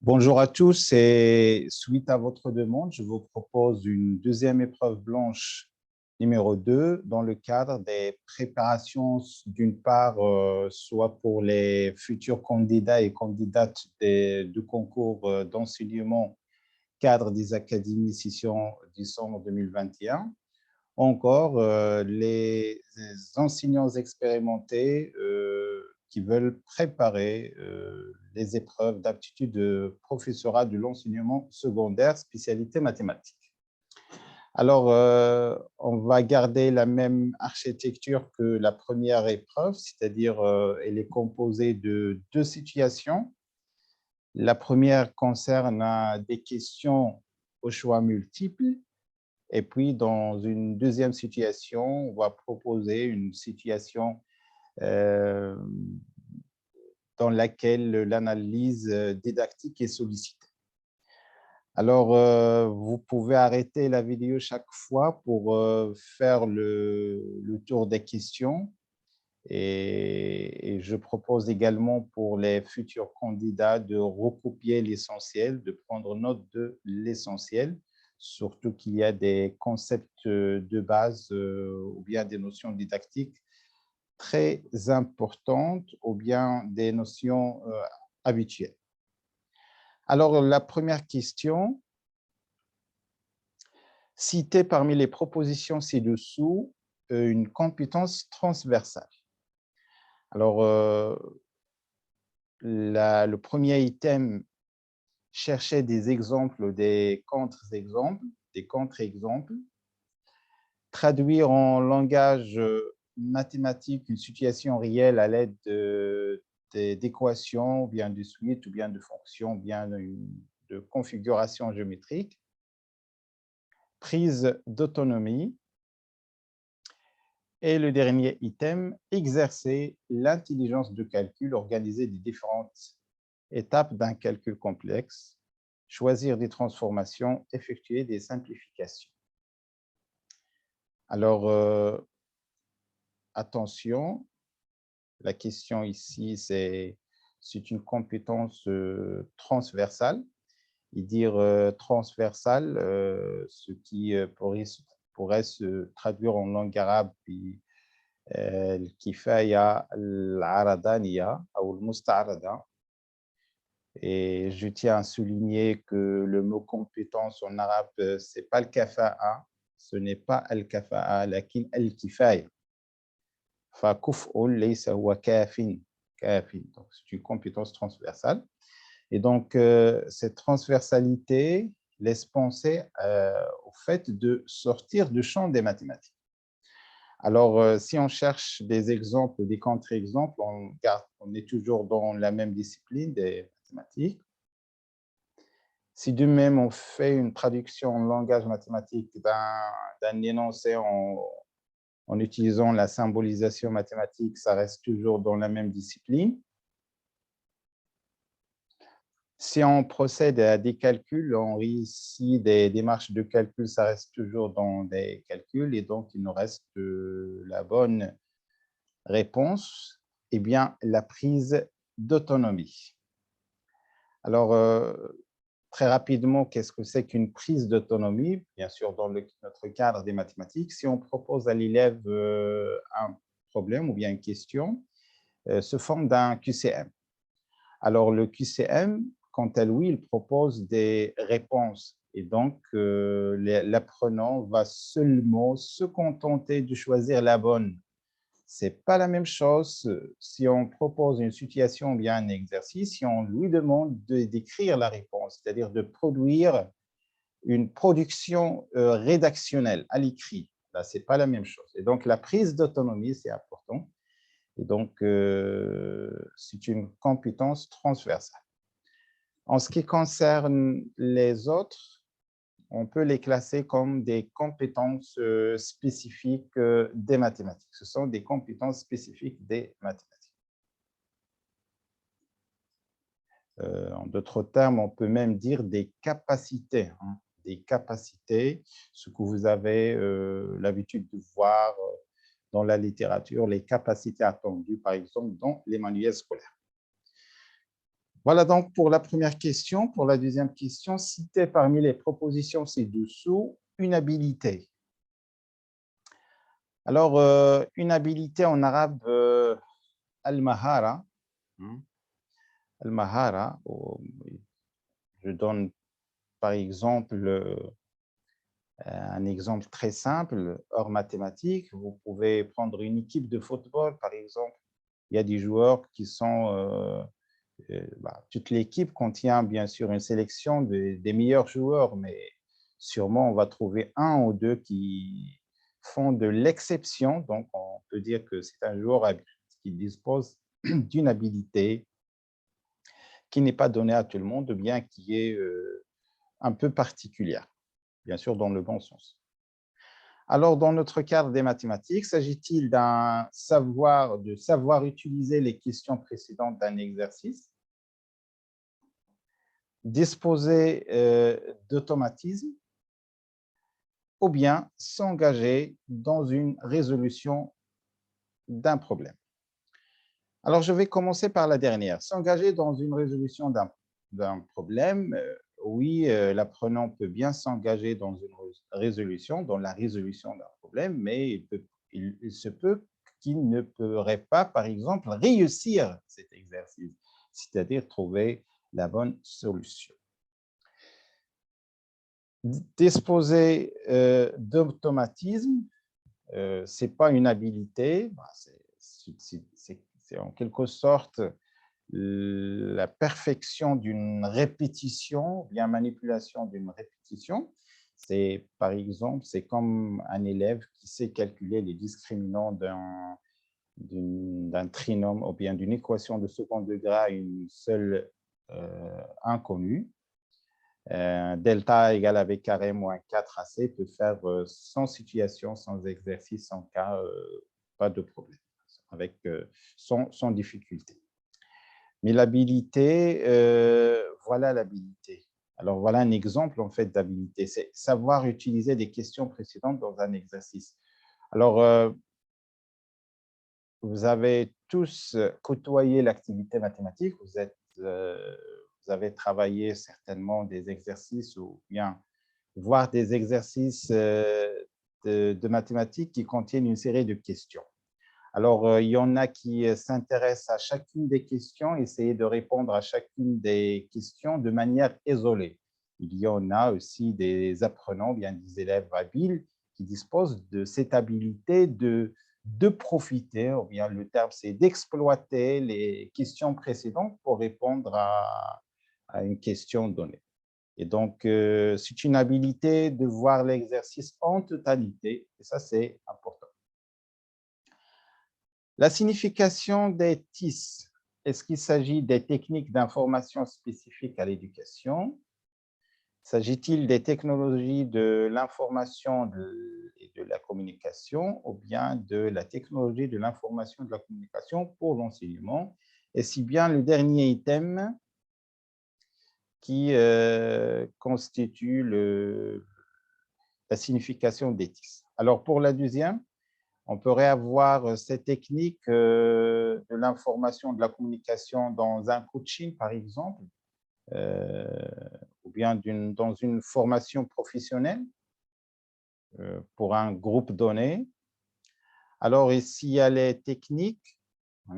Bonjour à tous et suite à votre demande, je vous propose une deuxième épreuve blanche numéro 2 dans le cadre des préparations d'une part soit pour les futurs candidats et candidates du concours d'enseignement cadre des académies session décembre 2021, encore les enseignants expérimentés qui veulent préparer les épreuves d'aptitude de professorat de l'enseignement secondaire, spécialité mathématiques. Alors, on va garder la même architecture que la première épreuve, c'est-à-dire elle est composée de deux situations. La première concerne des questions au choix multiples. Et puis, dans une deuxième situation, on va proposer une situation euh, dans laquelle l'analyse didactique est sollicitée. Alors, vous pouvez arrêter la vidéo chaque fois pour faire le tour des questions. Et je propose également pour les futurs candidats de recopier l'essentiel, de prendre note de l'essentiel, surtout qu'il y a des concepts de base ou bien des notions didactiques très importantes ou bien des notions habituelles. Alors, la première question, citez parmi les propositions ci-dessous une compétence transversale. Alors, le premier item cherchait des exemples, des contre-exemples, traduire en langage mathématique une situation réelle à l'aide d'équations, ou bien de suites, ou bien de fonctions, ou bien de configuration géométrique, prise d'autonomie. Et le dernier item, exercer l'intelligence de calcul, organiser les différentes étapes d'un calcul complexe, choisir des transformations, effectuer des simplifications. Alors, attention, la question ici, c'est une compétence transversale. Et dire transversale, ce qui pourrait se traduire en langue arabe, الكفاية العرضانية أو المستعرضة. Et je tiens à souligner que le mot compétence en arabe, ce n'est pas le kafa'a, ce n'est pas al-kafa'a, lakin al-kifaya. فكفء ليس هو كاف. Donc, c'est une compétence transversale. Et donc, cette transversalité laisse penser au fait de sortir du champ des mathématiques. Alors, si on cherche des exemples, des contre-exemples, on est toujours dans la même discipline des mathématiques. Si de même on fait une traduction en langage mathématique d'un énoncé en utilisant la symbolisation mathématique, ça reste toujours dans la même discipline. Si on procède à des calculs, on réussit des démarches de calcul, ça reste toujours dans des calculs, et donc il nous reste la bonne réponse, eh bien, la prise d'autonomie. Alors, très rapidement, qu'est-ce que c'est qu'une prise d'autonomie? Bien sûr, dans notre cadre des mathématiques, si on propose à l'élève un problème ou bien une question, se forme d'un QCM. Alors, le QCM, quant à lui, il propose des réponses. Et donc, l'apprenant va seulement se contenter de choisir la bonne. Ce n'est pas la même chose si on propose une situation ou bien un exercice, si on lui demande d'écrire la réponse, c'est-à-dire de produire une production rédactionnelle à l'écrit. Là, ce n'est pas la même chose. Et donc, la prise d'autonomie, c'est important. Et donc, c'est une compétence transversale. En ce qui concerne les autres, on peut les classer comme des compétences spécifiques des mathématiques. Ce sont des compétences spécifiques des mathématiques. En d'autres termes, on peut même dire des capacités. Des capacités, ce que vous avez l'habitude de voir dans la littérature, les capacités attendues, par exemple, dans les manuels scolaires. Voilà donc pour la première question. Pour la deuxième question, citez parmi les propositions ci-dessous une habilité. Alors, une habilité en arabe, al-mahara. Al-mahara, je donne par exemple un exemple très simple, hors mathématiques. Vous pouvez prendre une équipe de football, par exemple. Il y a des joueurs qui sont... toute l'équipe contient bien sûr une sélection des meilleurs joueurs, mais sûrement on va trouver un ou deux qui font de l'exception. Donc, on peut dire que c'est un joueur qui dispose d'une habilité qui n'est pas donnée à tout le monde, bien qui est un peu particulière, bien sûr dans le bon sens. Alors, dans notre cadre des mathématiques, s'agit-il de savoir utiliser les questions précédentes d'un exercice, disposer d'automatisme, ou bien s'engager dans une résolution d'un problème? Alors, je vais commencer par la dernière. S'engager dans une résolution d'un problème, oui, l'apprenant peut bien s'engager dans une résolution, dans la résolution d'un problème, mais il se peut qu'il ne pourrait pas, par exemple, réussir cet exercice, c'est-à-dire trouver la bonne solution. Disposer d'automatisme, ce n'est pas une habilité, c'est en quelque sorte la perfection d'une répétition, bien manipulation d'une répétition. C'est, par exemple, c'est comme un élève qui sait calculer les discriminants d'un trinôme ou bien d'une équation de second degré à une seule inconnue. Delta égale avec carré moins 4AC peut faire sans situation, sans exercice, sans cas, pas de problème, sans difficulté. Mais l'habilité, voilà l'habilité. Alors, voilà un exemple en fait d'habilité. C'est savoir utiliser des questions précédentes dans un exercice. Alors, vous avez tous côtoyé l'activité mathématique, vous avez travaillé certainement des exercices ou bien voir des exercices de mathématiques qui contiennent une série de questions. Alors, il y en a qui s'intéressent à chacune des questions, essayer de répondre à chacune des questions de manière isolée. Il y en a aussi des apprenants, bien des élèves habiles, qui disposent de cette habilité de profiter, ou bien le terme c'est d'exploiter les questions précédentes pour répondre à une question donnée. Et donc, c'est une habilité de voir l'exercice en totalité, et ça c'est important. La signification des TIS, est-ce qu'il s'agit des techniques d'information spécifiques à l'éducation? S'agit-il des technologies de l'information et de la communication ou bien de la technologie de l'information et de la communication pour l'enseignement? Et si bien le dernier item qui constitue la signification des TIS. Alors, pour la deuxième, on pourrait avoir cette technique de l'information, de la communication dans un coaching, par exemple, ou bien dans une formation professionnelle pour un groupe donné. Alors, ici, il y a les techniques.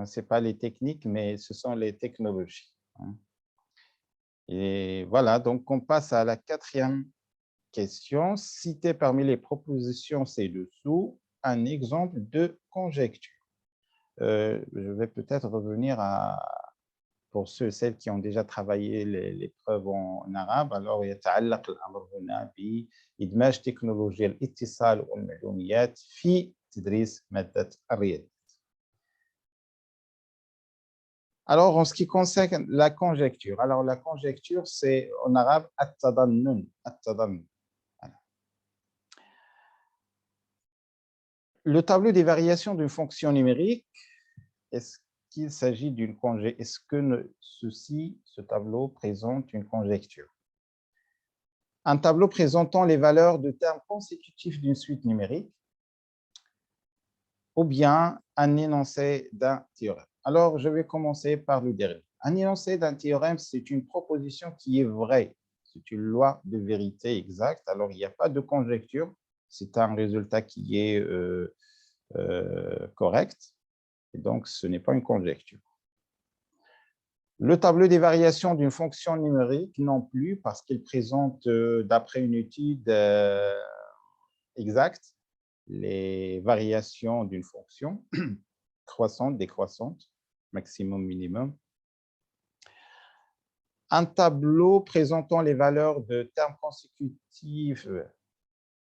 Ce n'est pas les techniques, mais ce sont les technologies. Et voilà, donc on passe à la quatrième question. Citez parmi les propositions ci-dessous un exemple de conjecture. Je vais peut-être revenir pour ceux et celles qui ont déjà travaillé l'épreuve en arabe. Alors, يتعلق الأمر هنا بإدماج تكنولوجيا الاتصال والمعلومات في تدريس مادة الرياضيات. Alors, en ce qui concerne la conjecture, alors la conjecture, c'est en arabe التظنن. Le tableau des variations d'une fonction numérique, est-ce qu'il s'agit d'une conjecture? Est-ce que ce tableau présente une conjecture? Un tableau présentant les valeurs de termes consécutifs d'une suite numérique ou bien un énoncé d'un théorème. Alors, je vais commencer par le dernier. Un énoncé d'un théorème, c'est une proposition qui est vraie. C'est une loi de vérité exacte. Alors, il n'y a pas de conjecture. C'est un résultat qui est correct. Et donc, ce n'est pas une conjecture. Le tableau des variations d'une fonction numérique non plus, parce qu'il présente, d'après une étude exacte, les variations d'une fonction croissante, décroissante, maximum, minimum. Un tableau présentant les valeurs de termes consécutifs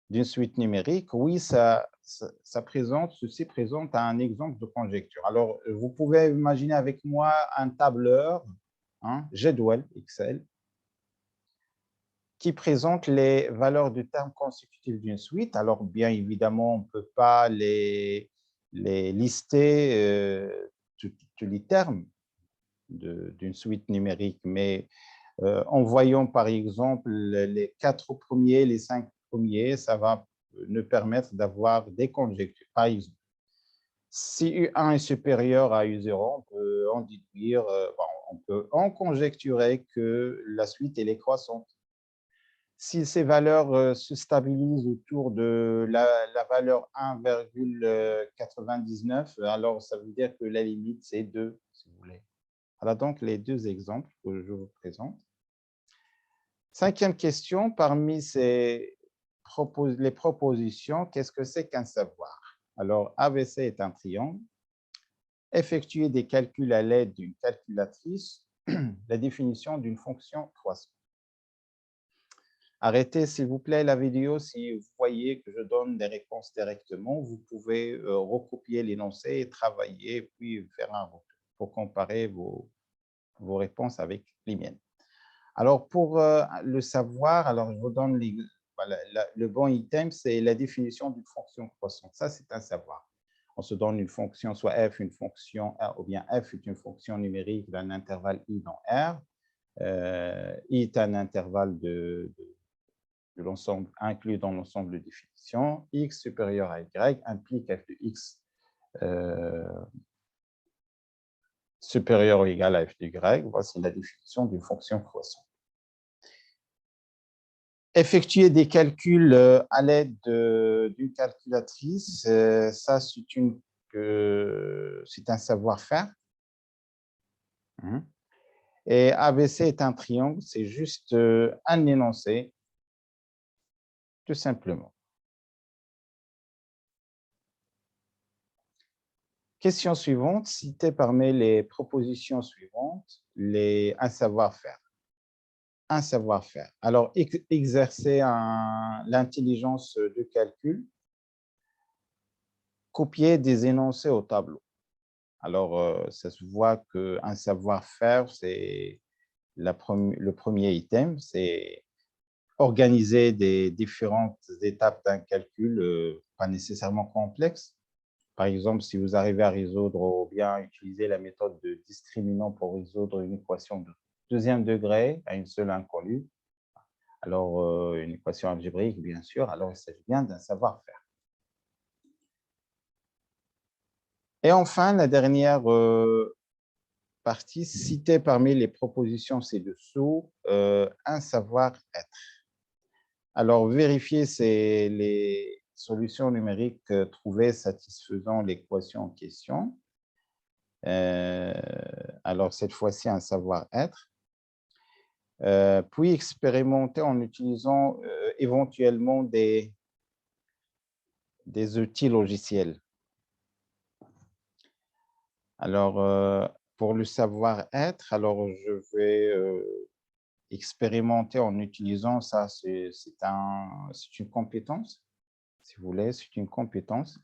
d'une suite numérique, oui, ceci présente un exemple de conjecture. Alors, vous pouvez imaginer avec moi un tableur, Jadwal Excel, qui présente les valeurs de termes consécutifs d'une suite. Alors, bien évidemment, on ne peut pas les lister, tous les termes d'une suite numérique, mais en voyant par exemple les 4 premiers, les 5 premiers, ça va nous permettre d'avoir des conjectures. Par exemple, si U1 est supérieur à U0, on peut en déduire, on peut en conjecturer que la suite elle est croissante. Si ces valeurs se stabilisent autour de la valeur 1,99, alors ça veut dire que la limite c'est 2, si vous voulez. Voilà donc les deux exemples que je vous présente. Cinquième question, parmi les propositions, qu'est-ce que c'est qu'un savoir? Alors, ABC est un triangle. Effectuer des calculs à l'aide d'une calculatrice, la définition d'une fonction croissante. Arrêtez, s'il vous plaît, la vidéo. Si vous voyez que je donne des réponses directement, vous pouvez recopier l'énoncé et travailler, puis faire un retour pour comparer vos réponses avec les miennes. Alors, pour le savoir, alors je vous donne voilà, le bon item, c'est la définition d'une fonction croissante. Ça, c'est un savoir. On se donne une fonction, soit f, une fonction R, ou bien f est une fonction numérique d'un intervalle i dans R. I est un intervalle de l'ensemble inclus dans l'ensemble de définition. X supérieur à y implique f de x supérieur ou égal à f de y. Voici la définition d'une fonction croissante. Effectuer des calculs à l'aide d'une calculatrice, ça c'est un savoir-faire. Et ABC est un triangle, c'est juste un énoncé, tout simplement. Question suivante, citez parmi les propositions suivantes un savoir-faire. Un savoir-faire. Alors, exercer l'intelligence de calcul, copier des énoncés au tableau. Alors, ça se voit qu'un savoir-faire, c'est le premier item, c'est organiser des différentes étapes d'un calcul, pas nécessairement complexe. Par exemple, si vous arrivez à résoudre ou bien utiliser la méthode de discriminant pour résoudre une équation de deuxième degré à une seule inconnue, alors une équation algébrique, bien sûr, alors il s'agit bien d'un savoir-faire. Et enfin, la dernière partie, citer parmi les propositions ci-dessous un savoir-être. Alors, vérifier si les solutions numériques trouvées satisfaisant l'équation en question. Alors, cette fois-ci, un savoir-être. Puis expérimenter en utilisant éventuellement des outils logiciels. Alors, pour le savoir-être, alors je vais expérimenter en utilisant ça, c'est une compétence, si vous voulez, c'est une compétence.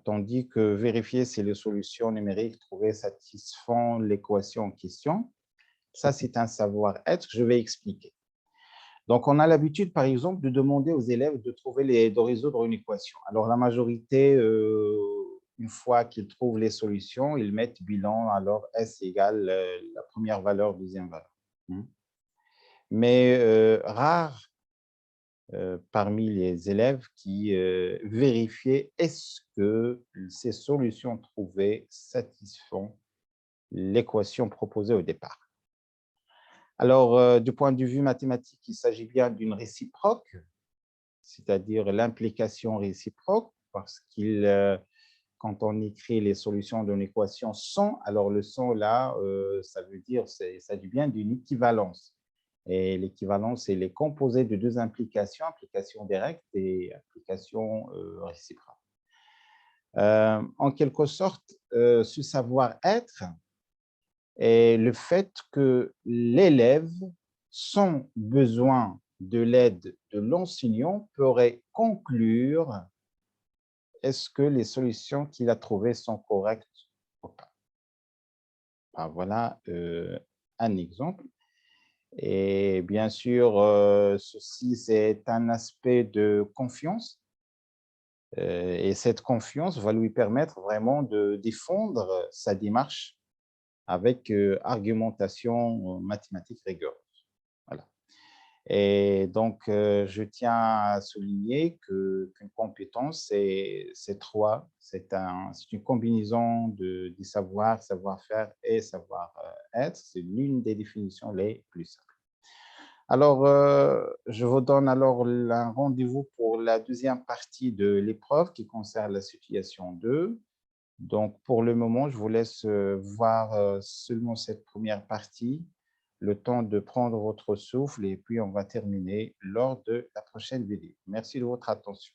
Tandis que vérifier si les solutions numériques trouvées satisfont l'équation en question, ça c'est un savoir-être que je vais expliquer. Donc, on a l'habitude, par exemple, de demander aux élèves de résoudre une équation. Alors, la majorité, une fois qu'ils trouvent les solutions, ils mettent bilan, alors S égale la première valeur, deuxième valeur. Mais rare parmi les élèves qui vérifiaient est-ce que ces solutions trouvées satisfont l'équation proposée au départ. Alors, du point de vue mathématique, il s'agit bien d'une réciproque, c'est-à-dire l'implication réciproque, parce qu'il, quand on écrit les solutions d'une équation sans, alors le sans là, ça veut dire, il s'agit bien d'une équivalence. Et l'équivalence, c'est les composés de deux implications, implication directe et implication réciproque. En quelque sorte, ce savoir-être est le fait que l'élève, sans besoin de l'aide de l'enseignant, pourrait conclure est-ce que les solutions qu'il a trouvées sont correctes ou pas. Ben, voilà un exemple. Et bien sûr, ceci, c'est un aspect de confiance. Et cette confiance va lui permettre vraiment de défendre sa démarche avec argumentation mathématique rigoureuse. Voilà. Et donc, je tiens à souligner qu'une compétence, c'est trois. C'est une combinaison de savoir, savoir-faire et savoir-être. C'est l'une des définitions les plus simples. Alors, je vous donne alors un rendez-vous pour la deuxième partie de l'épreuve qui concerne la situation 2. Donc, pour le moment, je vous laisse voir seulement cette première partie, le temps de prendre votre souffle et puis on va terminer lors de la prochaine vidéo. Merci de votre attention.